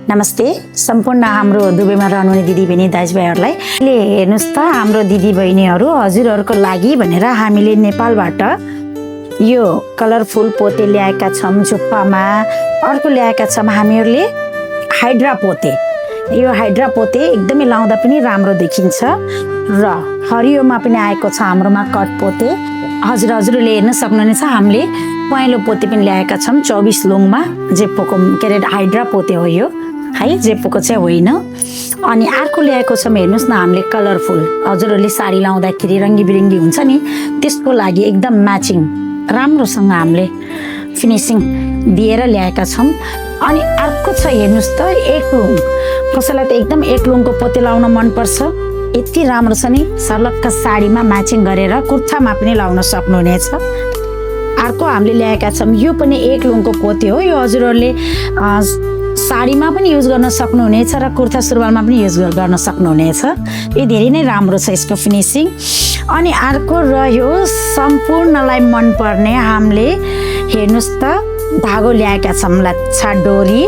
नमस्ते सम्पूर्ण हाम्रो दुबईमा रहनुहुने दिदीबहिनी दाजुभाइहरूलाई हेर्नुहोस् त हाम्रो दिदीबहिनीहरू हजुरहरूको लागि भनेर हामीले नेपालबाट यो कलरफुल पोते ल्याएका छौँ झुप्पामा। अर्को ल्याएका छौँ हामीहरूले हाइड्रा पोते। यो हाइड्रा पोते एकदमै लाउँदा पनि राम्रो देखिन्छ र हरियोमा पनि आएको छ हाम्रोमा कट पोते। हजुरहरूले हेर्न सक्नुहुनेछ हामीले पहेँलो पोते पनि ल्याएका छौँ 24 लुङमा। जेपोको के अरे हाइड्रा पोते हो यो है, जेपोको चाहिँ होइन। अनि अर्को ल्याएको छौँ हेर्नुहोस् न हामीले कलरफुल। हजुरहरूले साडी लाउँदाखेरि रङ्गी बिरङ्गी हुन्छ नि, त्यसको लागि एकदम म्याचिङ राम्रोसँग हामीले फिनिसिङ दिएर ल्याएका छौँ। अनि अर्को छ हेर्नुहोस् त एक लुङ। कसैलाई त एकदम एक लुङको पोते लाउन मनपर्छ, यति राम्रो छ नि, सर्लक्क साडीमा म्याचिङ गरेर कुर्तामा पनि लाउन सक्नुहुनेछ। अर्को हामीले ल्याएका छौँ यो पनि एक लुङको पोते हो। यो हजुरहरूले साडीमा पनि युज गर्न सक्नुहुनेछ र कुर्ता सुरुवालमा पनि युज गर्न सक्नुहुनेछ। यो धेरै नै राम्रो छ यसको फिनिसिङ। अनि अर्को रह्यो सम्पूर्णलाई मनपर्ने हामीले हेर्नुहोस् त धागो ल्याएका छौँ लच्छा डोरी।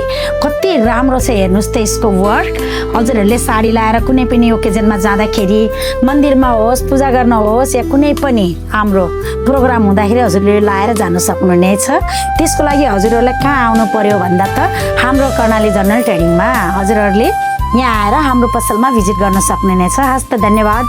कति राम्रो छ हेर्नुहोस् त यसको वर्क। हजुरहरूले साडी लाएर कुनै पनि ओकेजनमा जाँदाखेरि, मन्दिरमा होस्, पूजा गर्न होस् या कुनै पनि हाम्रो प्रोग्राम हुँदाखेरि हजुरले लाएर जान सक्नुहुनेछ। त्यसको लागि हजुरहरूलाई कहाँ आउनु पर्यो भन्दा त हाम्रो कर्णाली जनरल ट्रेडिङमा हजुरहरूले यहाँ आएर हाम्रो पसलमा भिजिट गर्न सक्नुहुनेछ। हस् त, धन्यवाद।